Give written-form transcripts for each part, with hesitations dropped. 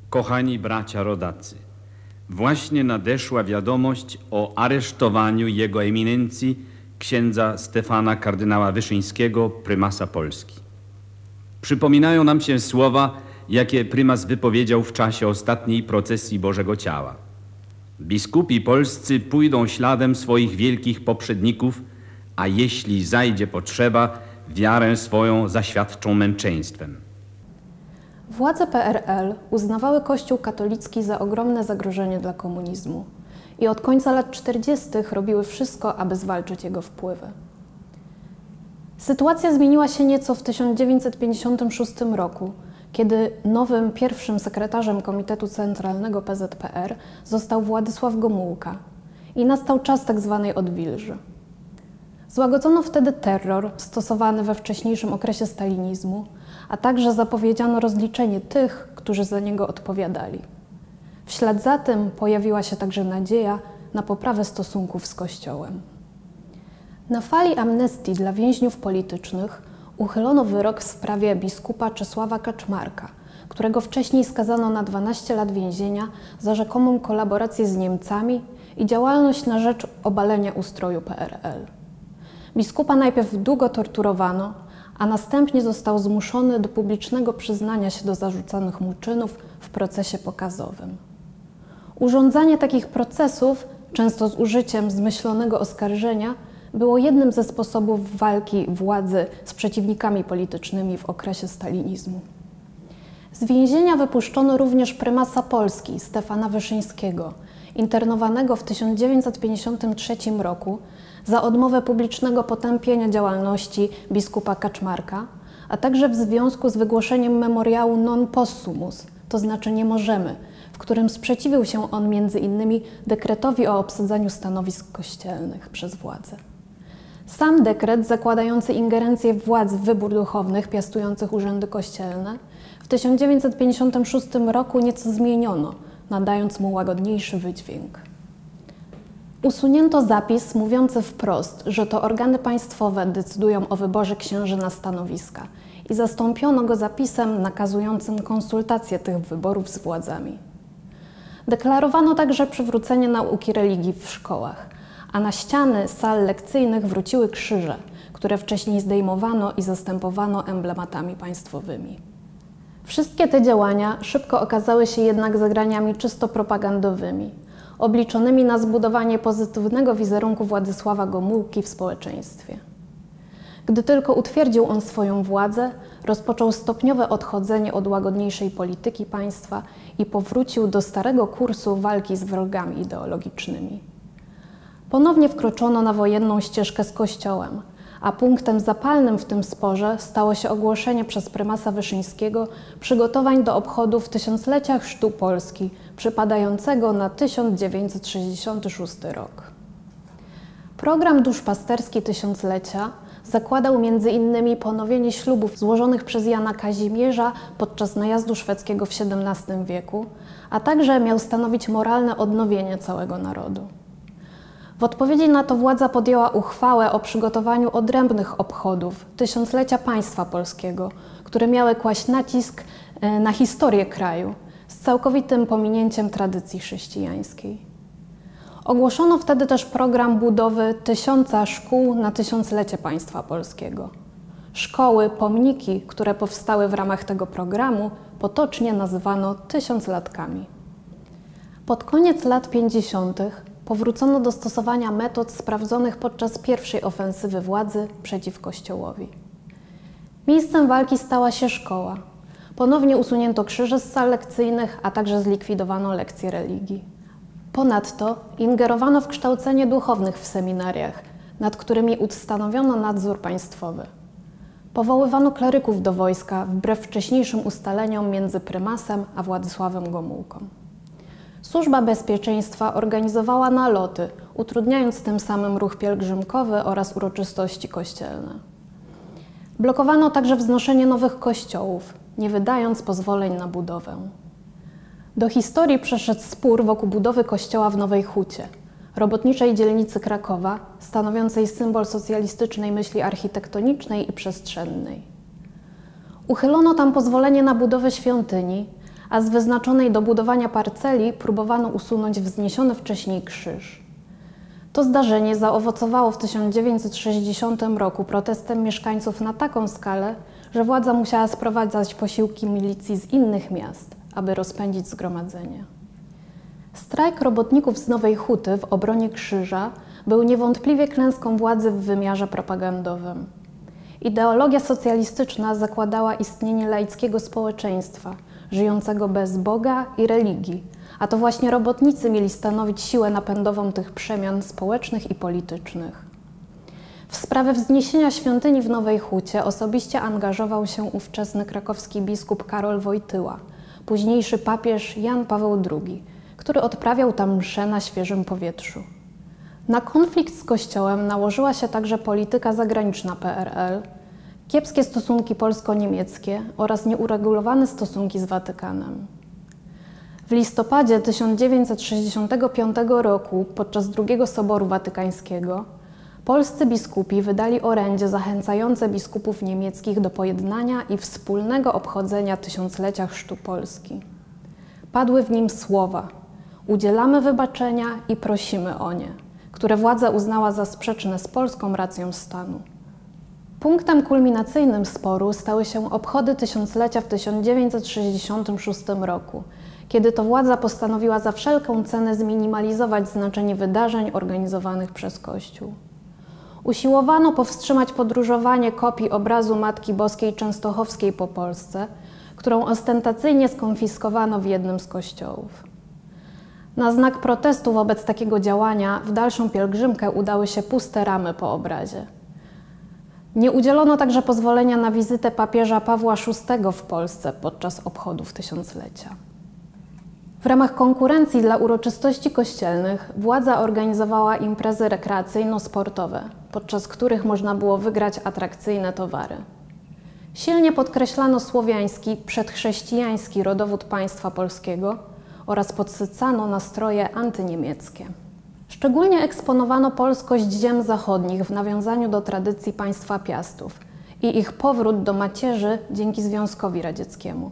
Kochani bracia rodacy, właśnie nadeszła wiadomość o aresztowaniu jego eminencji księdza Stefana kardynała Wyszyńskiego, prymasa Polski. Przypominają nam się słowa, jakie prymas wypowiedział w czasie ostatniej procesji Bożego Ciała. Biskupi polscy pójdą śladem swoich wielkich poprzedników, a jeśli zajdzie potrzeba, wiarę swoją zaświadczą męczeństwem. Władze PRL uznawały Kościół katolicki za ogromne zagrożenie dla komunizmu i od końca lat 40. robiły wszystko, aby zwalczyć jego wpływy. Sytuacja zmieniła się nieco w 1956 roku, kiedy nowym pierwszym sekretarzem Komitetu Centralnego PZPR został Władysław Gomułka i nastał czas tzw. odwilży. Złagodzono wtedy terror stosowany we wcześniejszym okresie stalinizmu, a także zapowiedziano rozliczenie tych, którzy za niego odpowiadali. W ślad za tym pojawiła się także nadzieja na poprawę stosunków z Kościołem. Na fali amnestii dla więźniów politycznych uchylono wyrok w sprawie biskupa Czesława Kaczmarka, którego wcześniej skazano na 12 lat więzienia za rzekomą kolaborację z Niemcami i działalność na rzecz obalenia ustroju PRL. Biskupa najpierw długo torturowano, a następnie został zmuszony do publicznego przyznania się do zarzucanych mu czynów w procesie pokazowym. Urządzanie takich procesów, często z użyciem zmyślonego oskarżenia, było jednym ze sposobów walki władzy z przeciwnikami politycznymi w okresie stalinizmu. Z więzienia wypuszczono również prymasa Polski Stefana Wyszyńskiego, internowanego w 1953 roku za odmowę publicznego potępienia działalności biskupa Kaczmarka, a także w związku z wygłoszeniem memoriału non possumus, to znaczy nie możemy, w którym sprzeciwił się on m.in. dekretowi o obsadzaniu stanowisk kościelnych przez władzę. Sam dekret zakładający ingerencję władz w wybór duchownych piastujących urzędy kościelne w 1956 roku nieco zmieniono, nadając mu łagodniejszy wydźwięk. Usunięto zapis mówiący wprost, że to organy państwowe decydują o wyborze księży na stanowiska i zastąpiono go zapisem nakazującym konsultacje tych wyborów z władzami. Deklarowano także przywrócenie nauki religii w szkołach, a na ściany sal lekcyjnych wróciły krzyże, które wcześniej zdejmowano i zastępowano emblematami państwowymi. Wszystkie te działania szybko okazały się jednak zagraniami czysto propagandowymi, obliczonymi na zbudowanie pozytywnego wizerunku Władysława Gomułki w społeczeństwie. Gdy tylko utwierdził on swoją władzę, rozpoczął stopniowe odchodzenie od łagodniejszej polityki państwa i powrócił do starego kursu walki z wrogami ideologicznymi. Ponownie wkroczono na wojenną ścieżkę z Kościołem, a punktem zapalnym w tym sporze stało się ogłoszenie przez prymasa Wyszyńskiego przygotowań do obchodów tysiąclecia chrztu Polski, przypadającego na 1966 rok. Program duszpasterski tysiąclecia zakładał m.in. ponowienie ślubów złożonych przez Jana Kazimierza podczas najazdu szwedzkiego w XVII wieku, a także miał stanowić moralne odnowienie całego narodu. W odpowiedzi na to władza podjęła uchwałę o przygotowaniu odrębnych obchodów tysiąclecia państwa polskiego, które miały kłaść nacisk na historię kraju z całkowitym pominięciem tradycji chrześcijańskiej. Ogłoszono wtedy też program budowy 1000 szkół na tysiąclecie państwa polskiego. Szkoły, pomniki, które powstały w ramach tego programu, potocznie nazywano tysiąclatkami. Pod koniec lat 50. powrócono do stosowania metod sprawdzonych podczas pierwszej ofensywy władzy przeciw Kościołowi. Miejscem walki stała się szkoła. Ponownie usunięto krzyże z sal lekcyjnych, a także zlikwidowano lekcje religii. Ponadto ingerowano w kształcenie duchownych w seminariach, nad którymi ustanowiono nadzór państwowy. Powoływano kleryków do wojska wbrew wcześniejszym ustaleniom między prymasem a Władysławem Gomułką. Służba Bezpieczeństwa organizowała naloty, utrudniając tym samym ruch pielgrzymkowy oraz uroczystości kościelne. Blokowano także wznoszenie nowych kościołów, nie wydając pozwoleń na budowę. Do historii przeszedł spór wokół budowy kościoła w Nowej Hucie, robotniczej dzielnicy Krakowa, stanowiącej symbol socjalistycznej myśli architektonicznej i przestrzennej. Uchylono tam pozwolenie na budowę świątyni, a z wyznaczonej do budowania parceli próbowano usunąć wzniesiony wcześniej krzyż. To zdarzenie zaowocowało w 1960 roku protestem mieszkańców na taką skalę, że władza musiała sprowadzać posiłki milicji z innych miast, aby rozpędzić zgromadzenie. Strajk robotników z Nowej Huty w obronie krzyża był niewątpliwie klęską władzy w wymiarze propagandowym. Ideologia socjalistyczna zakładała istnienie laickiego społeczeństwa, żyjącego bez Boga i religii, a to właśnie robotnicy mieli stanowić siłę napędową tych przemian społecznych i politycznych. W sprawę wzniesienia świątyni w Nowej Hucie osobiście angażował się ówczesny krakowski biskup Karol Wojtyła, późniejszy papież Jan Paweł II, który odprawiał tam msze na świeżym powietrzu. Na konflikt z Kościołem nałożyła się także polityka zagraniczna PRL, kiepskie stosunki polsko-niemieckie oraz nieuregulowane stosunki z Watykanem. W listopadzie 1965 roku, podczas II Soboru Watykańskiego, polscy biskupi wydali orędzie zachęcające biskupów niemieckich do pojednania i wspólnego obchodzenia tysiąclecia chrztu Polski. Padły w nim słowa: udzielamy wybaczenia i prosimy o nie, które władza uznała za sprzeczne z polską racją stanu. Punktem kulminacyjnym sporu stały się obchody tysiąclecia w 1966 roku, kiedy to władza postanowiła za wszelką cenę zminimalizować znaczenie wydarzeń organizowanych przez Kościół. Usiłowano powstrzymać podróżowanie kopii obrazu Matki Boskiej Częstochowskiej po Polsce, którą ostentacyjnie skonfiskowano w jednym z kościołów. Na znak protestu wobec takiego działania w dalszą pielgrzymkę udały się puste ramy po obrazie. Nie udzielono także pozwolenia na wizytę papieża Pawła VI w Polsce podczas obchodów tysiąclecia. W ramach konkurencji dla uroczystości kościelnych władza organizowała imprezy rekreacyjno-sportowe, podczas których można było wygrać atrakcyjne towary. Silnie podkreślano słowiański, przedchrześcijański rodowód państwa polskiego oraz podsycano nastroje antyniemieckie. Szczególnie eksponowano polskość ziem zachodnich w nawiązaniu do tradycji państwa Piastów i ich powrót do macierzy dzięki Związkowi Radzieckiemu.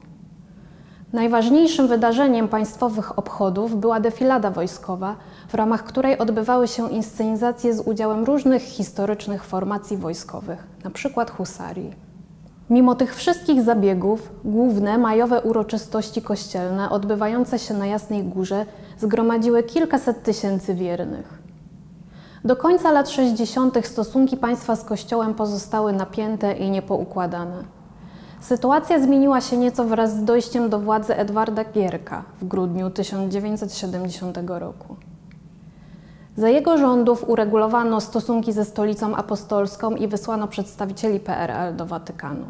Najważniejszym wydarzeniem państwowych obchodów była defilada wojskowa, w ramach której odbywały się inscenizacje z udziałem różnych historycznych formacji wojskowych, np. husarii. Mimo tych wszystkich zabiegów, główne majowe uroczystości kościelne odbywające się na Jasnej Górze zgromadziły kilkaset tysięcy wiernych. Do końca lat 60. stosunki państwa z Kościołem pozostały napięte i niepoukładane. Sytuacja zmieniła się nieco wraz z dojściem do władzy Edwarda Gierka w grudniu 1970 roku. Za jego rządów uregulowano stosunki ze Stolicą Apostolską i wysłano przedstawicieli PRL do Watykanu.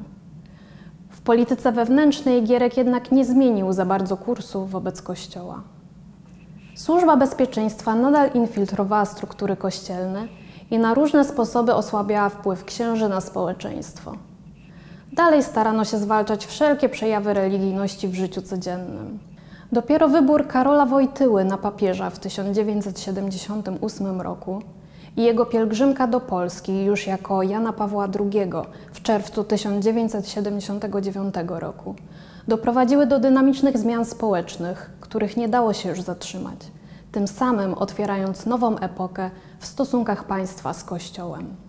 W polityce wewnętrznej Gierek jednak nie zmienił za bardzo kursu wobec Kościoła. Służba Bezpieczeństwa nadal infiltrowała struktury kościelne i na różne sposoby osłabiała wpływ księży na społeczeństwo. Dalej starano się zwalczać wszelkie przejawy religijności w życiu codziennym. Dopiero wybór Karola Wojtyły na papieża w 1978 roku i jego pielgrzymka do Polski już jako Jana Pawła II w czerwcu 1979 roku doprowadziły do dynamicznych zmian społecznych, których nie dało się już zatrzymać, tym samym otwierając nową epokę w stosunkach państwa z Kościołem.